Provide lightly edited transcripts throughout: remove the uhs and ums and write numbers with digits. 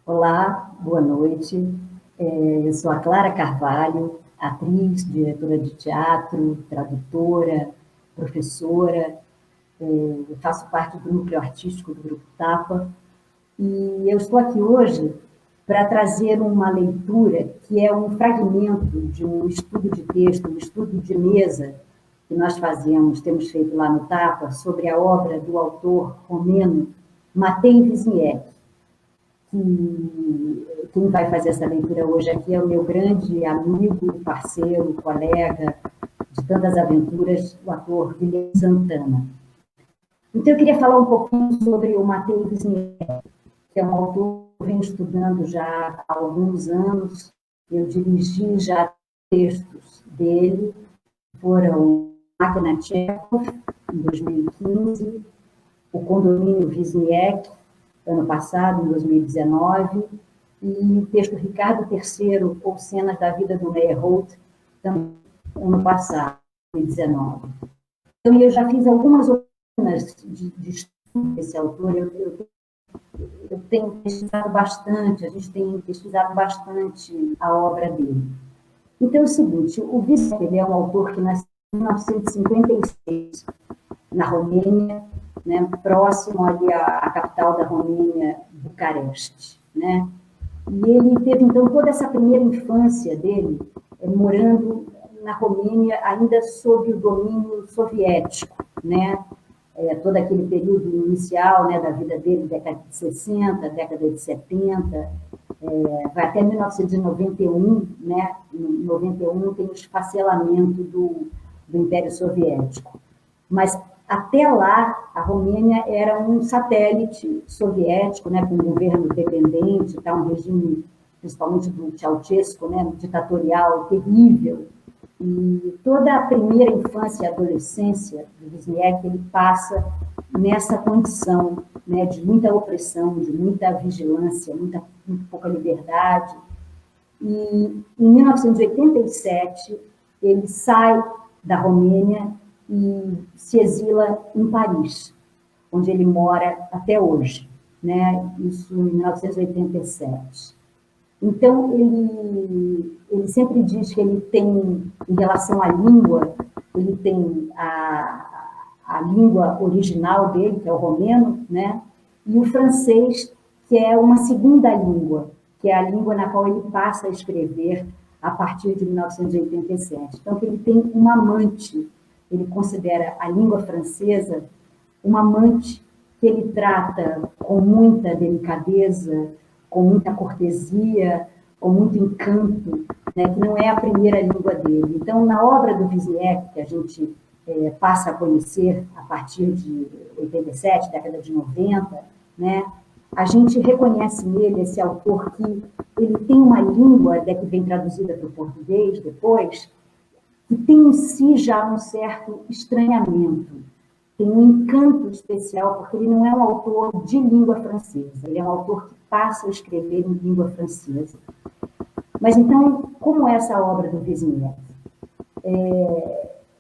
Olá, boa noite. Eu sou a Clara Carvalho, atriz, diretora de teatro, tradutora, professora. Eu faço parte do núcleo artístico do Grupo Tapa. E eu estou aqui hoje para trazer uma leitura que é um fragmento de um estudo de texto, um estudo de mesa que nós temos feito lá no Tapa, sobre a obra do autor romeno Matei Wisniewski. Quem vai fazer essa leitura hoje aqui é o meu grande amigo, parceiro, colega de tantas aventuras, o ator Guilherme Santana. Então, eu queria falar um pouquinho sobre o Matei Wisniewski, que é um autor que eu venho estudando já há alguns anos. Eu dirigi já textos dele, foram Máquina Chekhov, em 2015, O Condomínio Wisniewski, ano passado, em 2019, e o texto Ricardo III, ou Cenas da Vida do Meyerhold, também ano passado, 2019. Então, eu já fiz algumas oficinas de estudo desse autor. Eu tenho pesquisado bastante, a gente tem pesquisado bastante a obra dele. Então, é o seguinte, o Wisniewski, ele é um autor que nasceu em 1956, na Romênia, né, próximo ali à capital da Romênia, Bucareste, né? E ele teve, então, toda essa primeira infância dele morando na Romênia, ainda sob o domínio soviético, né? Todo aquele período inicial, né, da vida dele, década de 60, década de 70, vai até 1991, né? Em 91 tem o esfacelamento do Império Soviético. Mas até lá, a Romênia era um satélite soviético, né, com um governo dependente, tá, um regime, principalmente do Ceausescu, né, ditatorial, terrível. E toda a primeira infância e adolescência do Wisniewski, ele passa nessa condição, né, de muita opressão, de muita vigilância, muito pouca liberdade. E em 1987, ele sai da Romênia e se exila em Paris, onde ele mora até hoje, né? Isso em 1987. Então, ele sempre diz que ele tem, em relação à língua, ele tem a língua original dele, que é o romeno, né? E o francês, que é uma segunda língua, que é a língua na qual ele passa a escrever a partir de 1987. Então, que ele tem uma amante. Ele considera a língua francesa uma amante que ele trata com muita delicadeza, com muita cortesia, com muito encanto, né, que não é a primeira língua dele. Então, na obra do Wisniewski, que a gente passa a conhecer a partir de 87, década de 90, né, a gente reconhece nele esse autor que ele tem uma língua, que vem traduzida para o português depois, que tem em si já um certo estranhamento, tem um encanto especial, porque ele não é um autor de língua francesa, ele é um autor que passa a escrever em língua francesa. Mas então, como é essa obra do Wisniewski?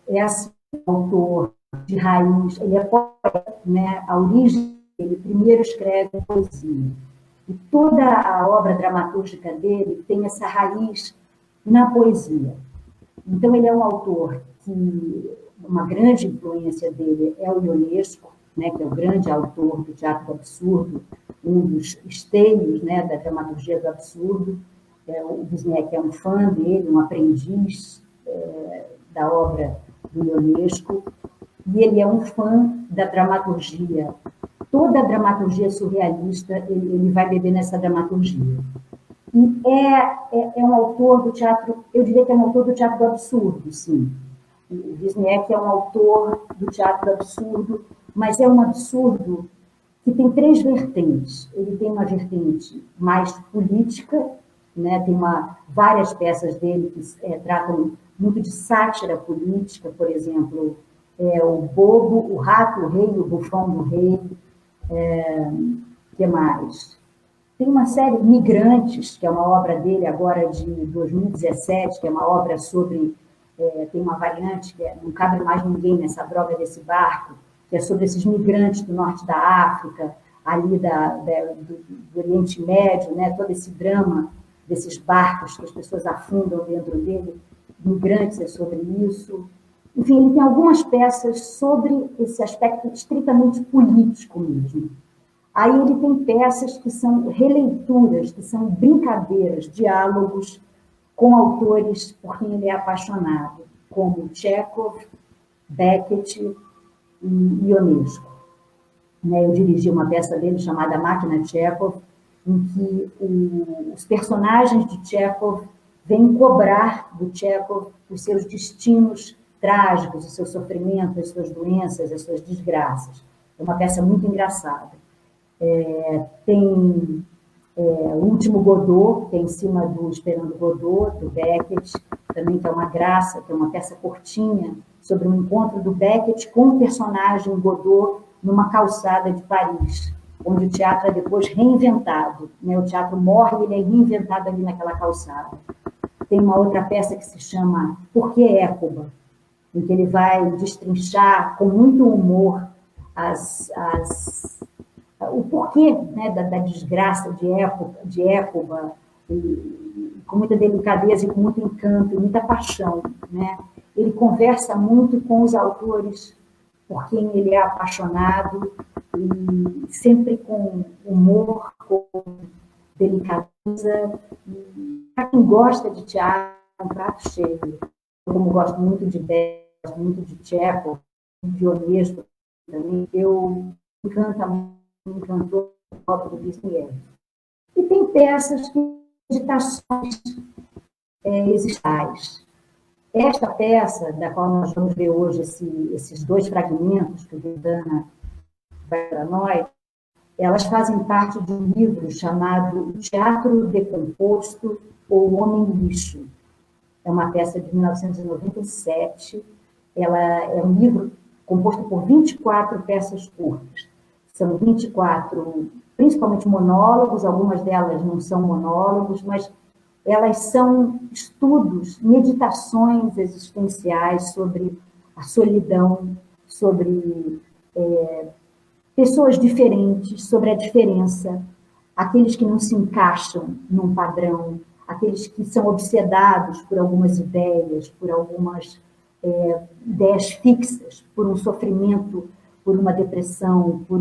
É assim, um autor de raiz, ele é poeta, né? A origem, ele primeiro escreve poesia. E toda a obra dramatúrgica dele tem essa raiz na poesia. Então, ele é um autor que uma grande influência dele é o Ionesco, né, que é o grande autor do teatro do absurdo, um dos esteios, né, da dramaturgia do absurdo. O Wisniewski é um fã dele, um aprendiz da obra do Ionesco, e ele é um fã da dramaturgia. Toda a dramaturgia surrealista, ele vai beber nessa dramaturgia. E é um autor do teatro, eu diria que é um autor do teatro do absurdo, sim. O Wisniewski é um autor do teatro do absurdo, mas é um absurdo que tem três vertentes. Ele tem uma vertente mais política, né? Tem várias peças dele que tratam muito de sátira política, por exemplo, o Bobo, o Rato, o Rei, o Bufão do Rei, que mais? Tem uma série, Migrantes, que é uma obra dele agora de 2017, que é uma obra sobre, tem uma variante que não cabe mais ninguém nessa droga desse barco, que é sobre esses migrantes do norte da África, ali do Oriente Médio, né? Todo esse drama desses barcos que as pessoas afundam dentro dele, Migrantes é sobre isso. Enfim, ele tem algumas peças sobre esse aspecto estritamente político mesmo. Aí ele tem peças que são releituras, que são brincadeiras, diálogos com autores por quem ele é apaixonado, como Chekhov, Beckett e Ionesco. Eu dirigi uma peça dele chamada Máquina Chekhov, em que os personagens de Chekhov vêm cobrar do Chekhov os seus destinos trágicos, o seu sofrimento, as suas doenças, as suas desgraças. É uma peça muito engraçada. Tem o Último Godot, que é em cima do Esperando Godot, do Beckett, também, que é uma graça, que é uma peça curtinha, sobre um encontro do Beckett com o personagem Godot numa calçada de Paris, onde o teatro é depois reinventado. O teatro morre e ele é reinventado ali naquela calçada. Tem uma outra peça que se chama Por que Écuba?, em que ele vai destrinchar com muito humor o porquê, né, da desgraça de Écuba, com muita delicadeza e com muito encanto, e muita paixão. Né? Ele conversa muito com os autores por quem ele é apaixonado, e sempre com humor, com delicadeza. Para quem gosta de teatro, é um prato cheio. Como gosto muito de Beckett, gosto muito de Chekhov, de Ionesco também, me encantou a obra do Wisniewski. E tem peças que meditações existenciais. Esta peça, da qual nós vamos ver hoje esses dois fragmentos que o Virdana vai para nós, elas fazem parte de um livro chamado Teatro Decomposto ou Homem Lixo. É uma peça de 1997. Ela é um livro composto por 24 peças curtas. São 24, principalmente monólogos, algumas delas não são monólogos, mas elas são estudos, meditações existenciais sobre a solidão, sobre pessoas diferentes, sobre a diferença, aqueles que não se encaixam num padrão, aqueles que são obsedados por algumas ideias, por algumas ideias fixas, por um sofrimento, por uma depressão, por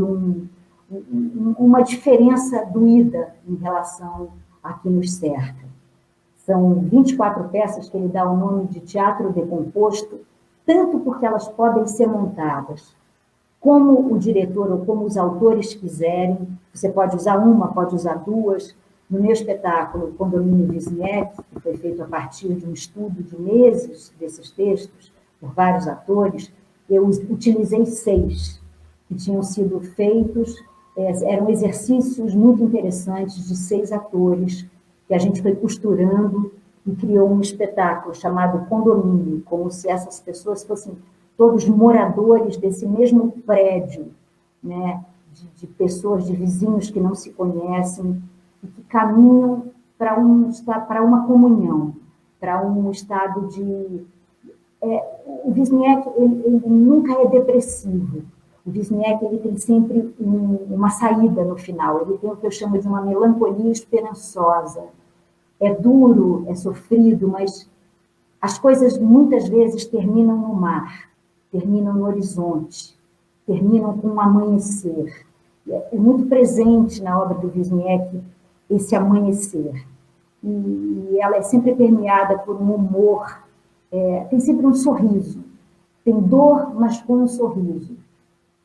uma diferença doída em relação a que nos cerca. São 24 peças que ele dá o nome de Teatro Decomposto, tanto porque elas podem ser montadas como o diretor ou como os autores quiserem. Você pode usar uma, pode usar duas. No meu espetáculo, Condomínio Wisniewski, que foi feito a partir de um estudo de meses desses textos, por vários atores, eu utilizei 6, que tinham sido feitos, eram exercícios muito interessantes de 6 atores, que a gente foi costurando e criou um espetáculo chamado Condomínio, como se essas pessoas fossem todos moradores desse mesmo prédio, né, de pessoas, de vizinhos que não se conhecem, e que caminham para uma comunhão, para um estado de... o Wisniewski, ele nunca é depressivo. O Wisniewski, ele tem sempre uma saída no final. Ele tem o que eu chamo de uma melancolia esperançosa. É duro, é sofrido, mas as coisas muitas vezes terminam no mar, terminam no horizonte, terminam com um amanhecer. É muito presente na obra do Wisniewski esse amanhecer. E ela é sempre permeada por um humor, tem sempre um sorriso. Tem dor, mas com um sorriso.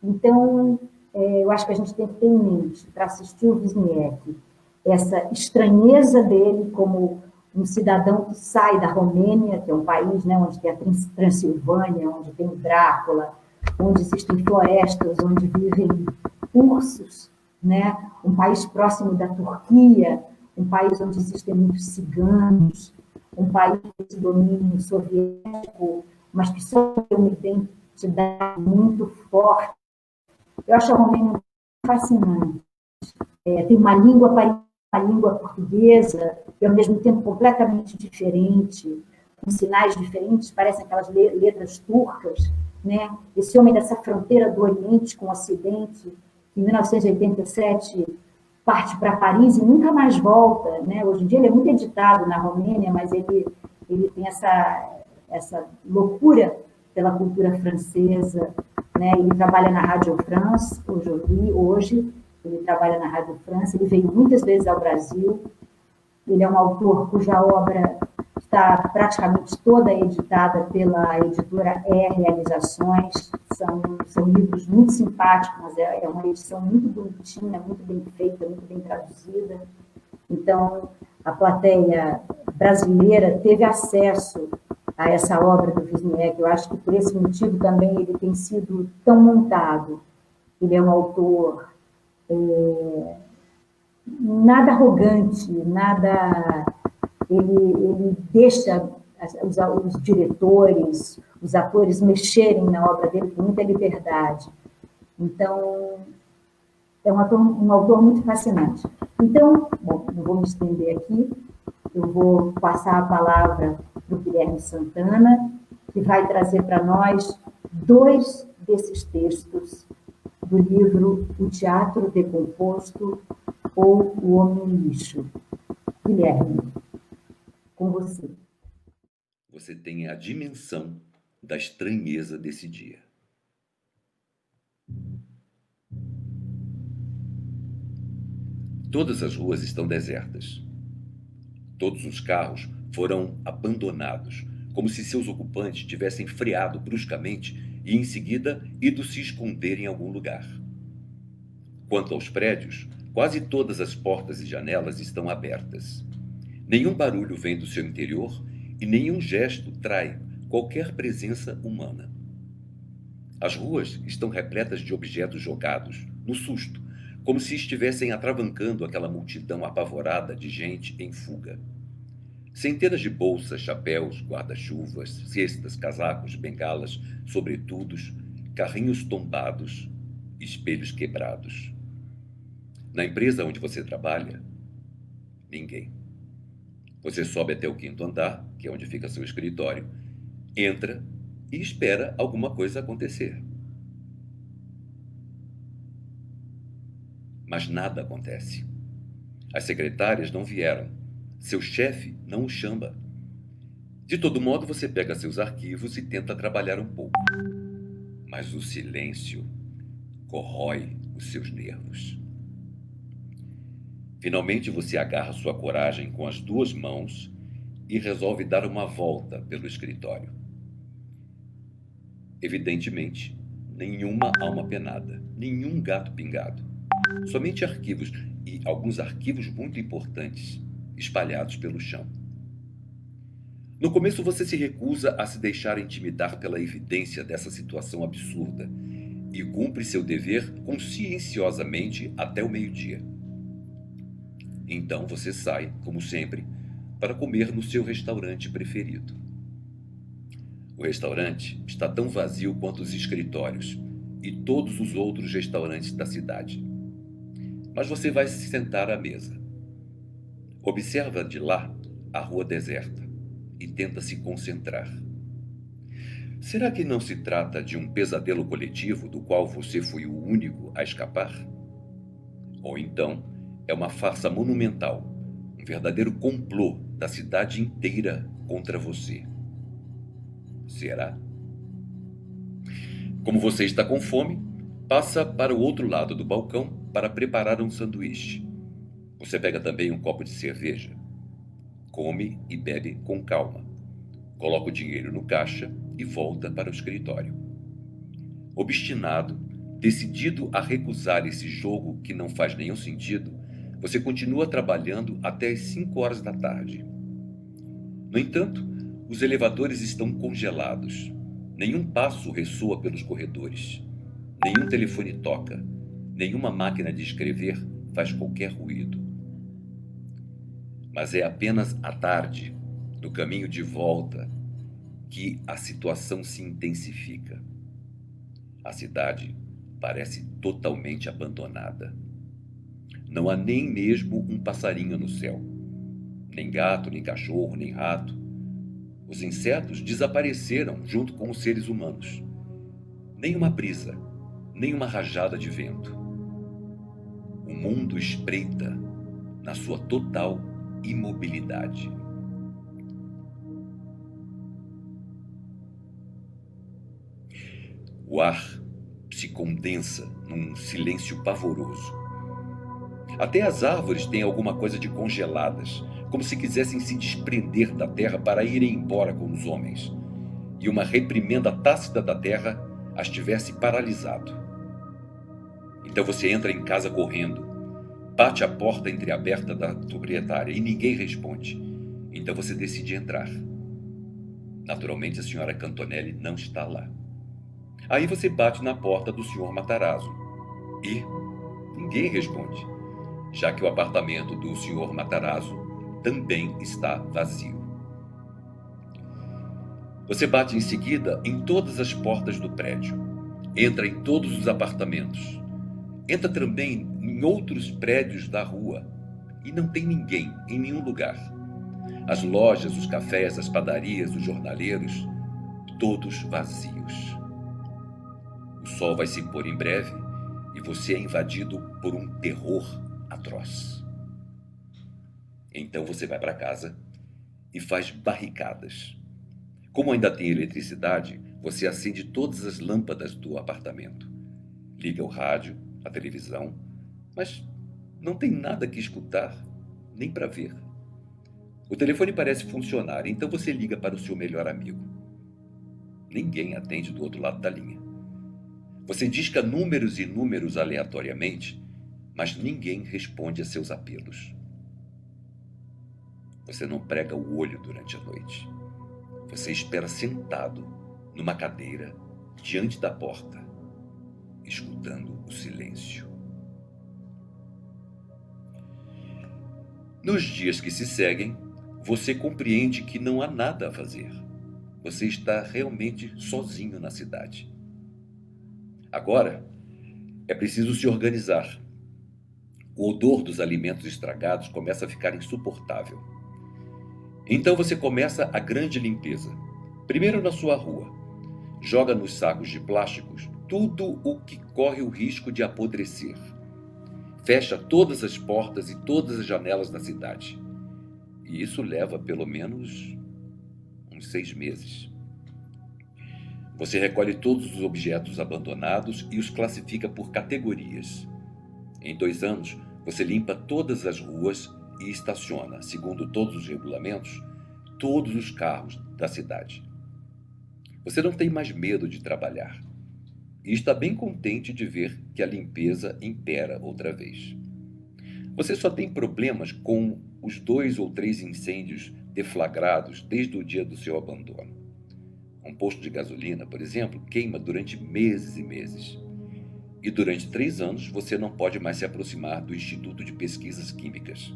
Então, eu acho que a gente tem que ter em mente, para assistir o Wisniewski, essa estranheza dele como um cidadão que sai da Romênia, que é um país, né, onde tem a Transilvânia, onde tem o Drácula, onde existem florestas, onde vivem ursos, né? Um país próximo da Turquia, um país onde existem muitos ciganos, um país de domínio soviético, mas que só tem uma identidade muito forte. Eu acho a Romênia fascinante. Tem uma língua portuguesa, e ao mesmo tempo completamente diferente, com sinais diferentes, parecem aquelas letras turcas, né? Esse homem dessa fronteira do Oriente com o Ocidente, em 1987 parte para Paris e nunca mais volta, né? Hoje em dia ele é muito editado na Romênia, mas ele tem essa loucura pela cultura francesa, né? Ele trabalha na Rádio France, hoje ele trabalha na Rádio France, ele veio muitas vezes ao Brasil, ele é um autor cuja obra está praticamente toda editada pela editora Realizações, são livros muito simpáticos, é uma edição muito bonitinha, muito bem feita, muito bem traduzida. Então, a plateia brasileira teve acesso a essa obra do Wisniewski. Eu acho que por esse motivo também ele tem sido tão montado. Ele é um autor nada arrogante, nada... Ele deixa os diretores, os atores mexerem na obra dele com muita liberdade. Então, é um autor muito fascinante. Então, bom, não vou me estender aqui, eu vou passar a palavra para o Guilherme Santana, que vai trazer para nós 2 desses textos do livro O Teatro Decomposto ou O Homem Lixo. Guilherme, com você. Você tem a dimensão da estranheza desse dia. Todas as ruas estão desertas. Todos os carros foram abandonados, como se seus ocupantes tivessem freado bruscamente e, em seguida, ido se esconder em algum lugar. Quanto aos prédios, quase todas as portas e janelas estão abertas. Nenhum barulho vem do seu interior e nenhum gesto trai qualquer presença humana. As ruas estão repletas de objetos jogados, no susto, como se estivessem atravancando aquela multidão apavorada de gente em fuga. Centenas de bolsas, chapéus, guarda-chuvas, cestas, casacos, bengalas, sobretudos, carrinhos tombados, espelhos quebrados. Na empresa onde você trabalha, ninguém. Você sobe até o 5º andar, que é onde fica seu escritório, entra e espera alguma coisa acontecer. Mas nada acontece. As secretárias não vieram. Seu chefe não o chama. De todo modo, você pega seus arquivos e tenta trabalhar um pouco. Mas o silêncio corrói os seus nervos. Finalmente, você agarra sua coragem com as 2 mãos e resolve dar uma volta pelo escritório. Evidentemente, nenhuma alma penada, nenhum gato pingado. Somente arquivos, e alguns arquivos muito importantes, espalhados pelo chão. No começo, você se recusa a se deixar intimidar pela evidência dessa situação absurda e cumpre seu dever conscienciosamente até o meio-dia. Então você sai, como sempre, para comer no seu restaurante preferido. O restaurante está tão vazio quanto os escritórios e todos os outros restaurantes da cidade. Mas você vai se sentar à mesa. Observa de lá a rua deserta e tenta se concentrar. Será que não se trata de um pesadelo coletivo do qual você foi o único a escapar? Ou então é uma farsa monumental, um verdadeiro complô da cidade inteira contra você? Será? Como você está com fome, passa para o outro lado do balcão para preparar um sanduíche. Você pega também um copo de cerveja. Come e bebe com calma. Coloca o dinheiro no caixa e volta para o escritório. Obstinado, decidido a recusar esse jogo que não faz nenhum sentido, você continua trabalhando até as 5 horas da tarde. No entanto, os elevadores estão congelados. Nenhum passo ressoa pelos corredores. Nenhum telefone toca. Nenhuma máquina de escrever faz qualquer ruído. Mas é apenas à tarde, no caminho de volta, que a situação se intensifica. A cidade parece totalmente abandonada. Não há nem mesmo um passarinho no céu. Nem gato, nem cachorro, nem rato. Os insetos desapareceram junto com os seres humanos. Nem uma brisa, nem uma rajada de vento. O mundo espreita na sua total imobilidade. O ar se condensa num silêncio pavoroso. Até as árvores têm alguma coisa de congeladas, como se quisessem se desprender da terra para irem embora com os homens, e uma reprimenda tácita da terra as tivesse paralisado. Então você entra em casa correndo, bate a porta entreaberta da proprietária e ninguém responde. Então você decide entrar. Naturalmente a senhora Cantonelli não está lá. Aí você bate na porta do senhor Matarazzo e ninguém responde, já que o apartamento do senhor Matarazzo também está vazio. Você bate em seguida em todas as portas do prédio, entra em todos os apartamentos, entra também em outros prédios da rua e não tem ninguém em nenhum lugar. As lojas, os cafés, as padarias, os jornaleiros, todos vazios. O sol vai se pôr em breve e você é invadido por um terror atroz. Então você vai para casa e faz barricadas. Como ainda tem eletricidade, você acende todas as lâmpadas do apartamento. Liga o rádio, a televisão, mas não tem nada que escutar, nem para ver. O telefone parece funcionar, então você liga para o seu melhor amigo. Ninguém atende do outro lado da linha. Você disca números e números aleatoriamente, mas ninguém responde a seus apelos. Você não prega o olho durante a noite. Você espera sentado numa cadeira diante da porta, escutando o silêncio. Nos dias que se seguem, você compreende que não há nada a fazer. Você está realmente sozinho na cidade. Agora, é preciso se organizar. O odor dos alimentos estragados começa a ficar insuportável. Então você começa a grande limpeza. Primeiro na sua rua. Joga nos sacos de plásticos tudo o que corre o risco de apodrecer. Fecha todas as portas e todas as janelas da cidade. E isso leva pelo menos uns 6 meses. Você recolhe todos os objetos abandonados e os classifica por categorias. Em 2 anos, você limpa todas as ruas e estaciona, segundo todos os regulamentos, todos os carros da cidade. Você não tem mais medo de trabalhar e está bem contente de ver que a limpeza impera outra vez. Você só tem problemas com os 2 ou 3 incêndios deflagrados desde o dia do seu abandono. Um posto de gasolina, por exemplo, queima durante meses e meses. E durante 3 anos você não pode mais se aproximar do Instituto de Pesquisas Químicas,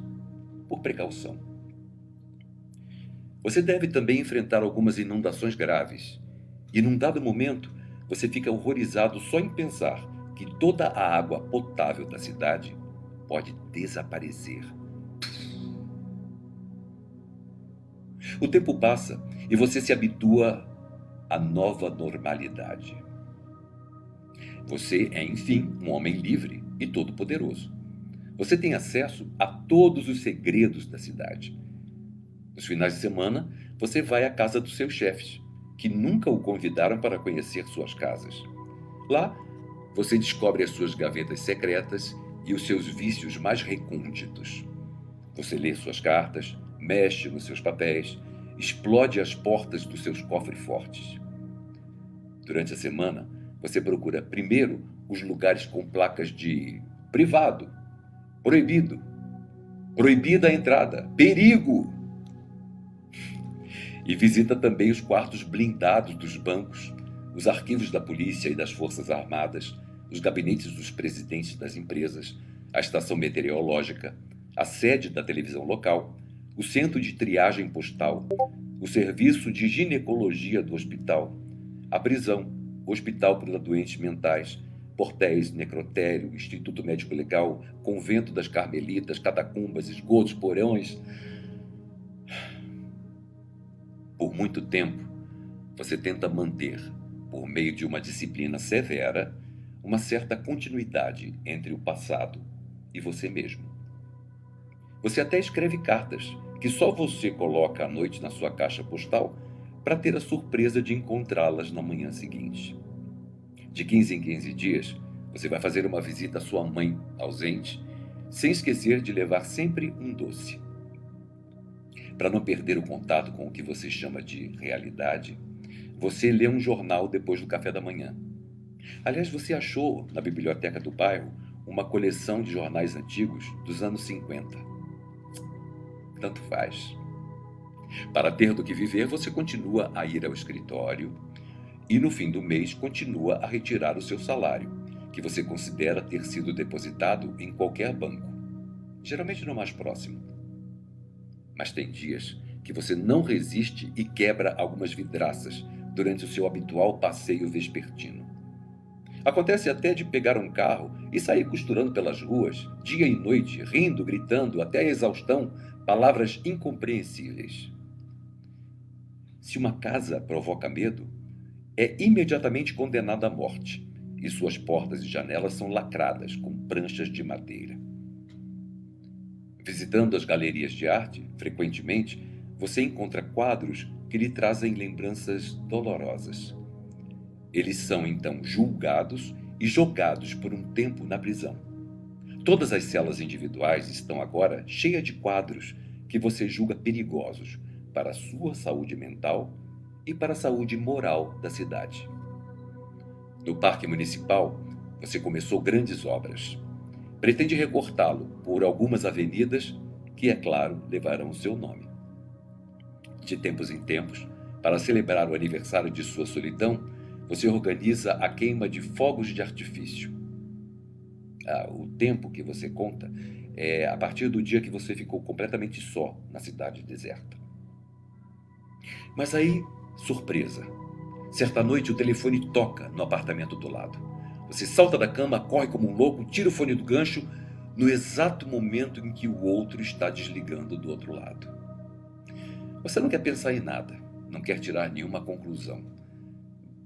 por precaução. Você deve também enfrentar algumas inundações graves. E num dado momento, você fica horrorizado só em pensar que toda a água potável da cidade pode desaparecer. O tempo passa e você se habitua à nova normalidade. Você é, enfim, um homem livre e todo-poderoso. Você tem acesso a todos os segredos da cidade. Nos finais de semana, você vai à casa dos seus chefes, que nunca o convidaram para conhecer suas casas. Lá, você descobre as suas gavetas secretas e os seus vícios mais recônditos. Você lê suas cartas, mexe nos seus papéis, explode as portas dos seus cofres fortes. Durante a semana, você procura primeiro os lugares com placas de privado, proibido, proibida a entrada, perigo! E visita também os quartos blindados dos bancos, os arquivos da polícia e das forças armadas, os gabinetes dos presidentes das empresas, a estação meteorológica, a sede da televisão local, o centro de triagem postal, o serviço de ginecologia do hospital, a prisão, o hospital para doentes mentais, portéis, necrotério, instituto médico legal, convento das carmelitas, catacumbas, esgotos, porões. Por muito tempo, você tenta manter, por meio de uma disciplina severa, uma certa continuidade entre o passado e você mesmo. Você até escreve cartas que só você coloca à noite na sua caixa postal para ter a surpresa de encontrá-las na manhã seguinte. De 15 em 15 dias, você vai fazer uma visita à sua mãe ausente, sem esquecer de levar sempre um doce. Para não perder o contato com o que você chama de realidade, você lê um jornal depois do café da manhã. Aliás, você achou na biblioteca do bairro uma coleção de jornais antigos dos anos 50. Tanto faz. Para ter do que viver, você continua a ir ao escritório e no fim do mês continua a retirar o seu salário, que você considera ter sido depositado em qualquer banco, geralmente no mais próximo. Mas tem dias que você não resiste e quebra algumas vidraças durante o seu habitual passeio vespertino. Acontece até de pegar um carro e sair costurando pelas ruas, dia e noite, rindo, gritando, até a exaustão, palavras incompreensíveis. Se uma casa provoca medo, é imediatamente condenada à morte, e suas portas e janelas são lacradas com pranchas de madeira. Visitando as galerias de arte, frequentemente, você encontra quadros que lhe trazem lembranças dolorosas. Eles são, então, julgados e jogados por um tempo na prisão. Todas as celas individuais estão agora cheias de quadros que você julga perigosos para a sua saúde mental e para a saúde moral da cidade. No Parque Municipal, você começou grandes obras. Pretende recortá-lo por algumas avenidas que, é claro, levarão o seu nome. De tempos em tempos, para celebrar o aniversário de sua solidão, você organiza a queima de fogos de artifício. O tempo que você conta é a partir do dia que você ficou completamente só na cidade deserta. Mas aí, surpresa. Certa noite o telefone toca no apartamento do lado. Você salta da cama, corre como um louco, tira o fone do gancho, no exato momento em que o outro está desligando do outro lado. Você não quer pensar em nada, não quer tirar nenhuma conclusão.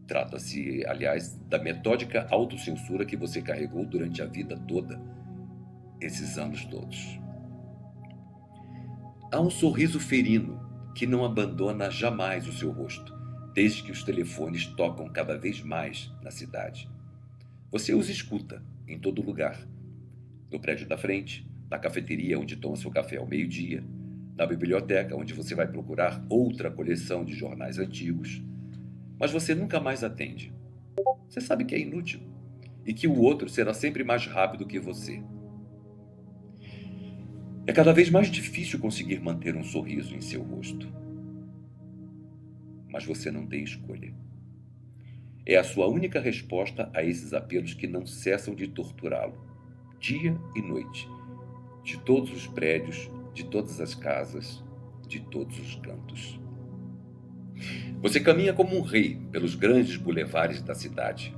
Trata-se, aliás, da metódica autocensura que você carregou durante a vida toda, esses anos todos. Há um sorriso ferino que não abandona jamais o seu rosto, desde que os telefones tocam cada vez mais na cidade. Você os escuta em todo lugar. No prédio da frente, na cafeteria onde toma seu café ao meio-dia, na biblioteca onde você vai procurar outra coleção de jornais antigos. Mas você nunca mais atende. Você sabe que é inútil e que o outro será sempre mais rápido que você. É cada vez mais difícil conseguir manter um sorriso em seu rosto. Mas você não tem escolha. É a sua única resposta a esses apelos que não cessam de torturá-lo, dia e noite, de todos os prédios, de todas as casas, de todos os cantos. Você caminha como um rei pelos grandes bulevares da cidade,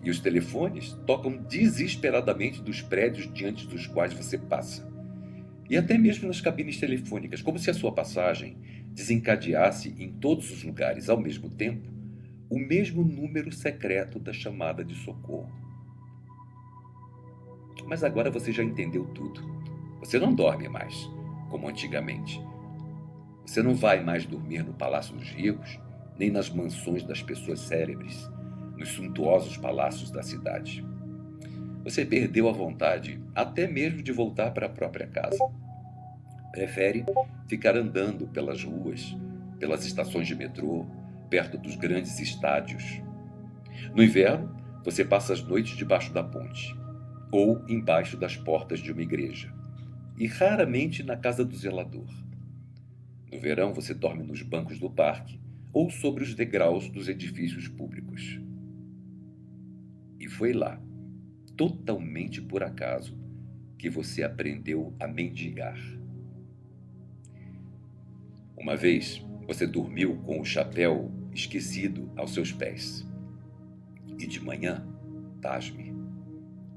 e os telefones tocam desesperadamente dos prédios diante dos quais você passa. E até mesmo nas cabines telefônicas, como se a sua passagem desencadeasse em todos os lugares ao mesmo tempo o mesmo número secreto da chamada de socorro. Mas agora você já entendeu tudo. Você não dorme mais, como antigamente. Você não vai mais dormir no Palácio dos Ricos, nem nas mansões das pessoas célebres, nos suntuosos palácios da cidade. Você perdeu a vontade até mesmo de voltar para a própria casa. Prefere ficar andando pelas ruas, pelas estações de metrô, perto dos grandes estádios. No inverno, você passa as noites debaixo da ponte, ou embaixo das portas de uma igreja, e raramente na casa do zelador. No verão, você dorme nos bancos do parque ou sobre os degraus dos edifícios públicos. E foi lá, totalmente por acaso, que você aprendeu a mendigar. Uma vez, você dormiu com o chapéu esquecido aos seus pés. E de manhã, pasme,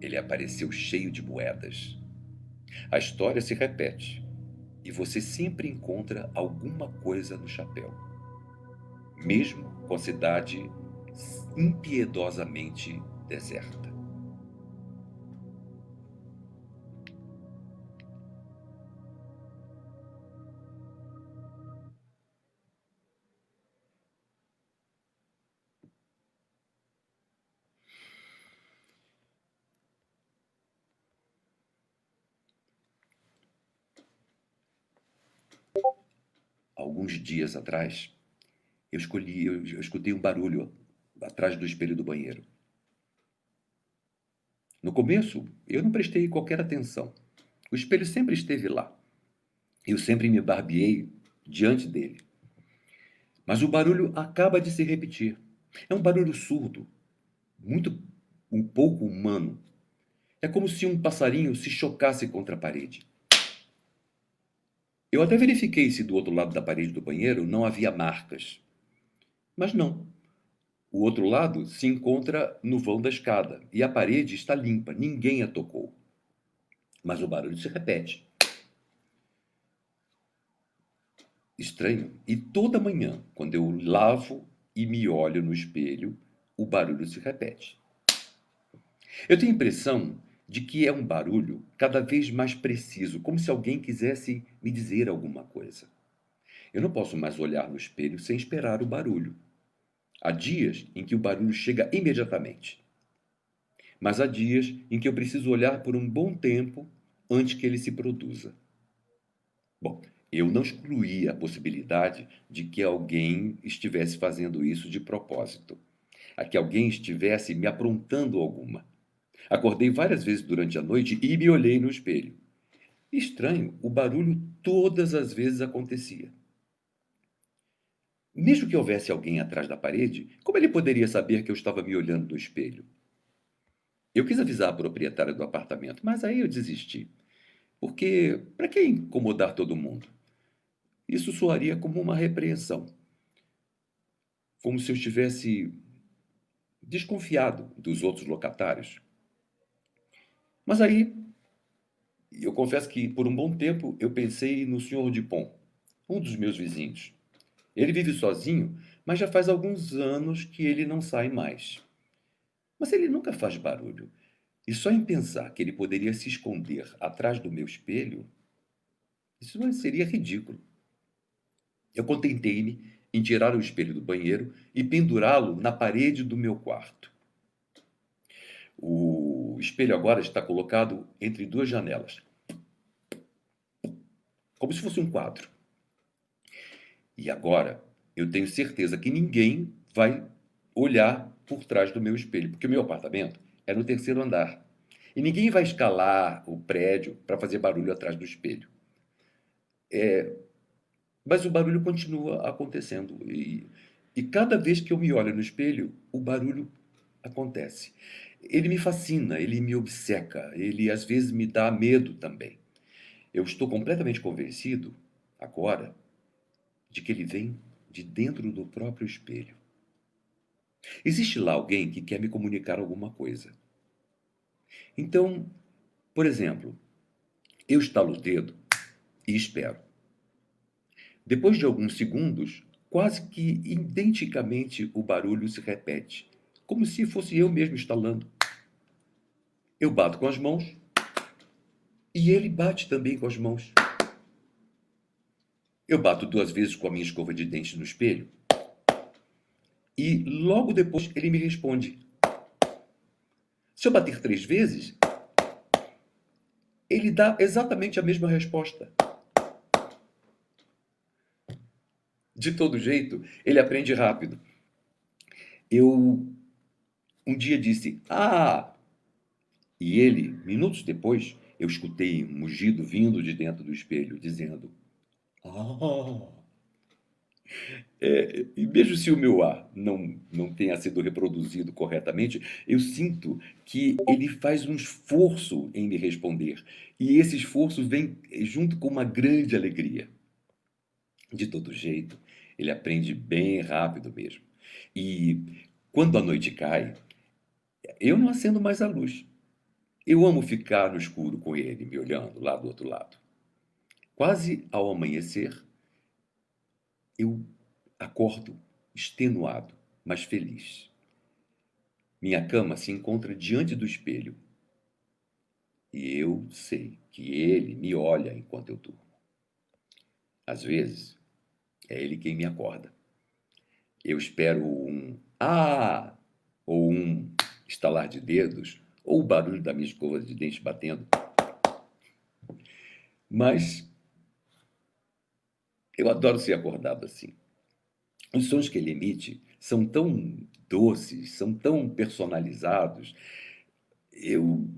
ele apareceu cheio de moedas. A história se repete, e você sempre encontra alguma coisa no chapéu, mesmo com a cidade impiedosamente deserta. alguns dias atrás, eu escutei um barulho atrás do espelho do banheiro. No começo, eu não prestei qualquer atenção. O espelho sempre esteve lá. Eu sempre me barbeei diante dele. Mas o barulho acaba de se repetir. É um barulho surdo, um pouco humano. É como se um passarinho se chocasse contra a parede. Eu até verifiquei se do outro lado da parede do banheiro não havia marcas. Mas não. O outro lado se encontra no vão da escada e a parede está limpa, ninguém a tocou. Mas o barulho se repete. Estranho. E toda manhã, quando eu lavo e me olho no espelho, o barulho se repete. Eu tenho a impressão de que é um barulho cada vez mais preciso, como se alguém quisesse me dizer alguma coisa. Eu não posso mais olhar no espelho sem esperar o barulho. Há dias em que o barulho chega imediatamente, mas há dias em que eu preciso olhar por um bom tempo antes que ele se produza. Bom, eu não excluí a possibilidade de que alguém estivesse fazendo isso de propósito, a que alguém estivesse me aprontando alguma. Acordei várias vezes durante a noite e me olhei no espelho. Estranho, o barulho todas as vezes acontecia. Mesmo que houvesse alguém atrás da parede, como ele poderia saber que eu estava me olhando no espelho? Eu quis avisar a proprietária do apartamento, mas aí eu desisti. Porque, para que incomodar todo mundo? Isso soaria como uma repreensão, como se eu estivesse desconfiado dos outros locatários. Mas aí, eu confesso que por um bom tempo eu pensei no senhor Dupont, um dos meus vizinhos. Ele vive sozinho, mas já faz alguns anos que ele não sai mais. Mas ele nunca faz barulho. E só em pensar que ele poderia se esconder atrás do meu espelho, isso seria ridículo. Eu contentei-me em tirar o espelho do banheiro e pendurá-lo na parede do meu quarto. O espelho agora está colocado entre duas janelas, como se fosse um quadro. E agora eu tenho certeza que ninguém vai olhar por trás do meu espelho, porque o meu apartamento é no terceiro andar. E ninguém vai escalar o prédio para fazer barulho atrás do espelho. Mas o barulho continua acontecendo. E cada vez que eu me olho no espelho, o barulho acontece. Ele me fascina, ele me obceca, ele às vezes me dá medo também. Eu estou completamente convencido, agora, de que ele vem de dentro do próprio espelho. Existe lá alguém que quer me comunicar alguma coisa. Então, por exemplo, eu estalo o dedo e espero. Depois de alguns segundos, quase que identicamente o barulho se repete, como se fosse eu mesmo estalando. Eu bato com as mãos e ele bate também com as mãos. Eu bato 2 vezes com a minha escova de dente no espelho e logo depois ele me responde. Se eu bater 3 vezes, ele dá exatamente a mesma resposta. De todo jeito, ele aprende rápido. Eu um dia disse, ah! E ele, minutos depois, eu escutei um mugido vindo de dentro do espelho, dizendo, ah! E mesmo se o meu ar não tenha sido reproduzido corretamente, eu sinto que ele faz um esforço em me responder. E esse esforço vem junto com uma grande alegria. De todo jeito, ele aprende bem rápido mesmo. E quando a noite cai, eu não acendo mais a luz. Eu amo ficar no escuro com ele, me olhando lá do outro lado. Quase ao amanhecer, eu acordo extenuado, mas feliz. Minha cama se encontra diante do espelho e eu sei que ele me olha enquanto eu durmo. Às vezes, é ele quem me acorda. Eu espero um "ah" ou um estalar de dedos ou o barulho da minha escova de dente batendo. Mas Eu adoro ser acordado assim. Os sons que ele emite são tão doces, são tão personalizados, eu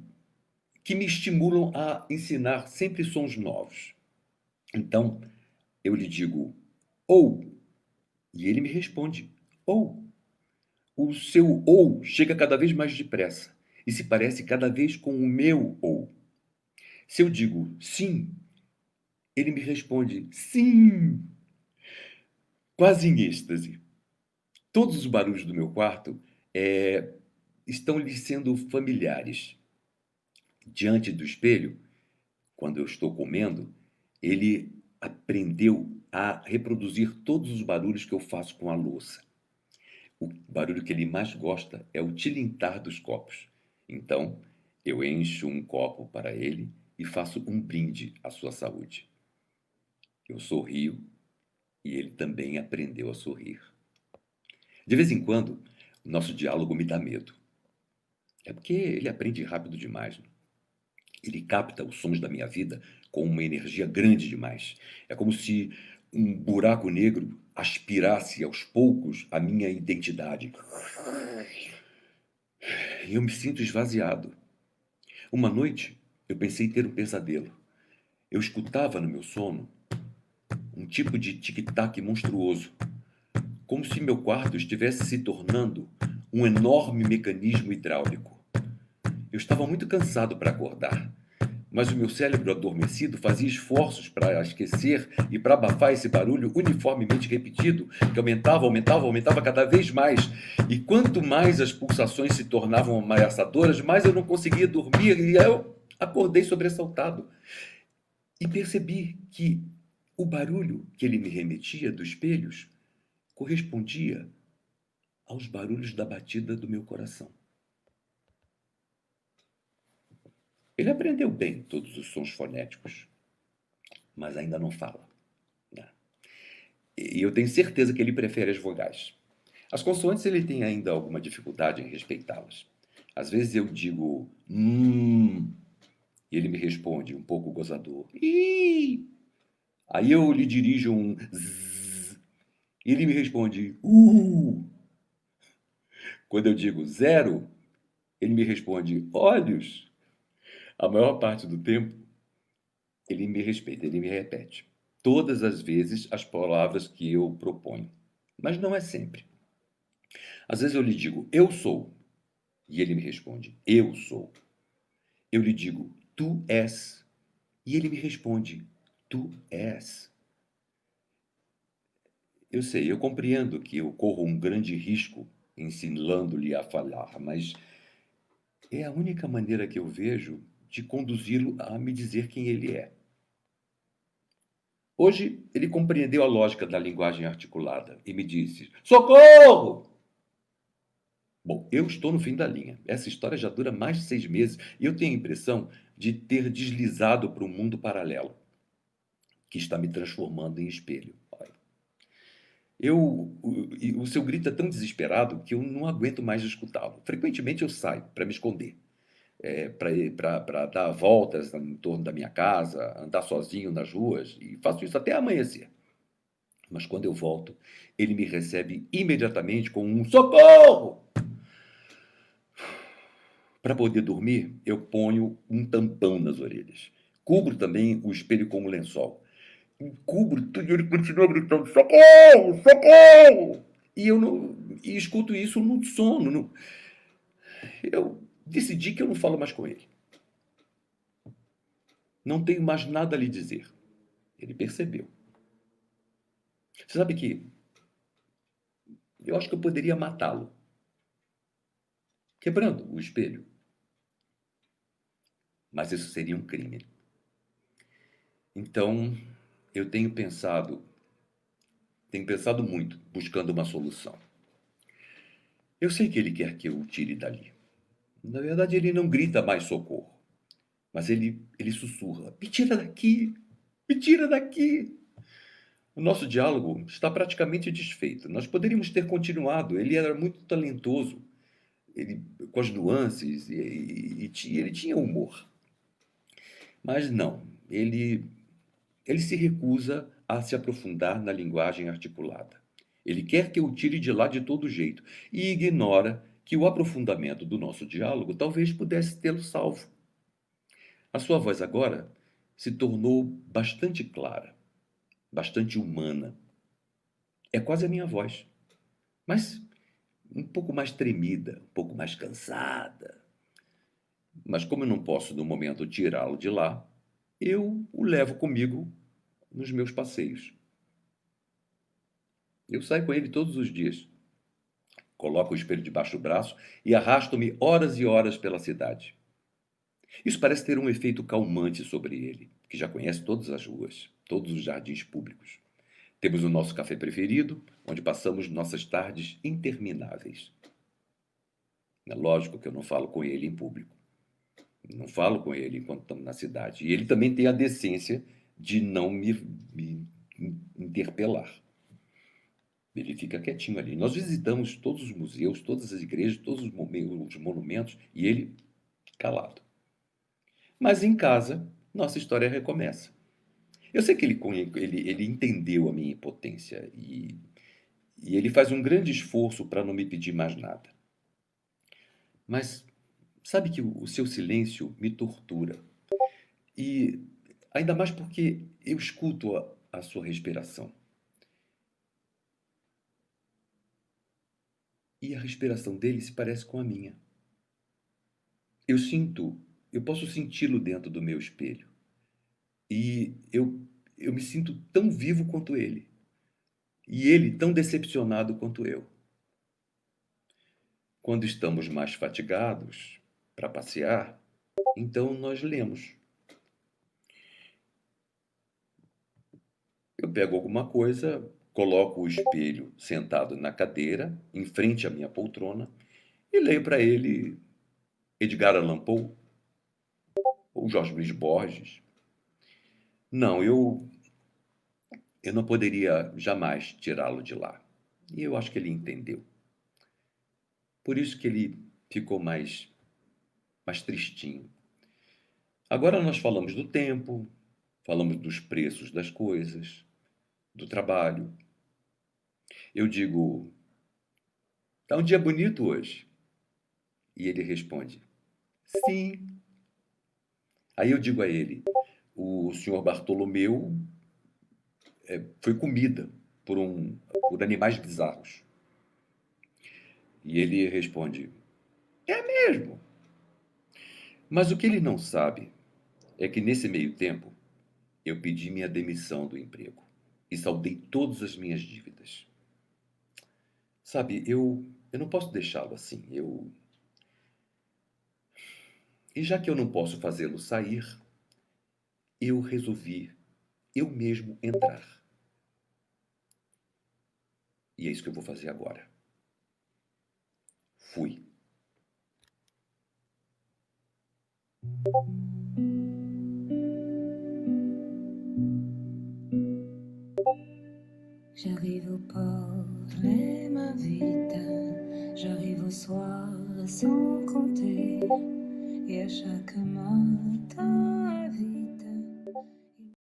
que me estimulam a ensinar sempre sons novos. Então, eu lhe digo: "Ou", e ele me responde: "Ou". O seu "ou" chega cada vez mais depressa e se parece cada vez com o meu "ou". Se eu digo "sim", ele me responde "sim", quase em êxtase. Todos os barulhos do meu quarto, eh, estão lhe sendo familiares. Diante do espelho, quando eu estou comendo, ele aprendeu a reproduzir todos os barulhos que eu faço com a louça. O barulho que ele mais gosta é o tilintar dos copos. Então, eu encho um copo para ele e faço um brinde à sua saúde. Eu sorrio e ele também aprendeu a sorrir. De vez em quando, o nosso diálogo me dá medo. É porque ele aprende rápido demais, né? Ele capta os sons da minha vida com uma energia grande demais. É como se um buraco negro aspirasse aos poucos a minha identidade. E eu me sinto esvaziado. Uma noite, eu pensei ter um pesadelo. Eu escutava no meu sono um tipo de tic-tac monstruoso, como se meu quarto estivesse se tornando um enorme mecanismo hidráulico. Eu estava muito cansado para acordar, mas o meu cérebro adormecido fazia esforços para esquecer e para abafar esse barulho uniformemente repetido, que aumentava, aumentava, aumentava cada vez mais. E quanto mais as pulsações se tornavam ameaçadoras, mais eu não conseguia dormir e eu acordei sobressaltado. E percebi que o barulho que ele me remetia dos espelhos correspondia aos barulhos da batida do meu coração. Ele aprendeu bem todos os sons fonéticos, mas ainda não fala, né? E eu tenho certeza que ele prefere as vogais. As consoantes ele tem ainda alguma dificuldade em respeitá-las. Às vezes eu digo e ele me responde um pouco gozador. Ih! Aí eu lhe dirijo um zzz, e ele me responde Quando eu digo zero, ele me responde olhos. A maior parte do tempo, ele me respeita, ele me repete. Todas as vezes as palavras que eu proponho. Mas não é sempre. Às vezes eu lhe digo, eu sou. E ele me responde, eu sou. Eu lhe digo, tu és. E ele me responde, tu és. Eu sei, eu compreendo que eu corro um grande risco ensinando-lhe a falar, mas é a única maneira que eu vejo de conduzi-lo a me dizer quem ele é. Hoje, ele compreendeu a lógica da linguagem articulada e me disse: socorro! Bom, eu estou no fim da linha. Essa história já dura mais de 6 meses e eu tenho a impressão de ter deslizado para um mundo paralelo que está me transformando em espelho. Olha, o seu grito é tão desesperado que eu não aguento mais escutá-lo. Frequentemente eu saio para me esconder, para dar voltas em torno da minha casa, andar sozinho nas ruas e faço isso até amanhecer. Mas quando eu volto, ele me recebe imediatamente com um socorro! Para poder dormir, eu ponho um tampão nas orelhas. Cubro também o espelho com um lençol. Cubro tudo e ele continua gritando: socorro! Socorro! E escuto isso no sono. Eu decidi que eu não falo mais com ele. Não tenho mais nada a lhe dizer. Ele percebeu. Você sabe que eu acho que eu poderia matá-lo, quebrando o espelho. Mas isso seria um crime. Então, eu tenho pensado muito, buscando uma solução. Eu sei que ele quer que eu o tire dali. Na verdade, ele não grita mais socorro, mas ele sussurra: me tira daqui, me tira daqui. O nosso diálogo está praticamente desfeito. Nós poderíamos ter continuado. Ele era muito talentoso, ele, com as nuances, ele tinha humor. Mas não, ele se recusa a se aprofundar na linguagem articulada. Ele quer que eu o tire de lá de todo jeito e ignora que o aprofundamento do nosso diálogo talvez pudesse tê-lo salvo. A sua voz agora se tornou bastante clara, bastante humana. É quase a minha voz, mas um pouco mais tremida, um pouco mais cansada. Mas como eu não posso, no momento, tirá-lo de lá, eu o levo comigo nos meus passeios. Eu saio com ele todos os dias. Coloco o espelho debaixo do braço e arrasto-me horas e horas pela cidade. Isso parece ter um efeito calmante sobre ele, que já conhece todas as ruas, todos os jardins públicos. Temos o nosso café preferido, onde passamos nossas tardes intermináveis. É lógico que eu não falo com ele em público. Não falo com ele enquanto estamos na cidade. E ele também tem a decência de não me interpelar. Ele fica quietinho ali. Nós visitamos todos os museus, todas as igrejas, todos os monumentos, e ele calado. Mas em casa, nossa história recomeça. Eu sei que ele entendeu a minha impotência e ele faz um grande esforço para não me pedir mais nada. Mas sabe que o seu silêncio me tortura. E ainda mais porque eu escuto a sua respiração. E a respiração dele se parece com a minha. Eu posso senti-lo dentro do meu espelho. E eu me sinto tão vivo quanto ele. E ele tão decepcionado quanto eu. Quando estamos mais fatigados para passear, então nós lemos. Eu pego alguma coisa, coloco o espelho sentado na cadeira, em frente à minha poltrona, e leio para ele Edgar Allan Poe ou Jorge Luiz Borges. Não, eu não poderia jamais tirá-lo de lá. E eu acho que ele entendeu. Por isso que ele ficou mais tristinho. Agora nós falamos do tempo, falamos dos preços das coisas, do trabalho. Eu digo, tá um dia bonito hoje. E ele responde, sim. Aí eu digo a ele, o senhor Bartolomeu foi comida por animais bizarros. E ele responde, é mesmo. Mas o que ele não sabe é que nesse meio tempo eu pedi minha demissão do emprego e saldei todas as minhas dívidas. Sabe, eu não posso deixá-lo assim. E já que eu não posso fazê-lo sair, eu resolvi eu mesmo entrar. E é isso que eu vou fazer agora. Fui. J'arrive au port, les mains vides. J'arrive au soir sans compter. Et à chaque matin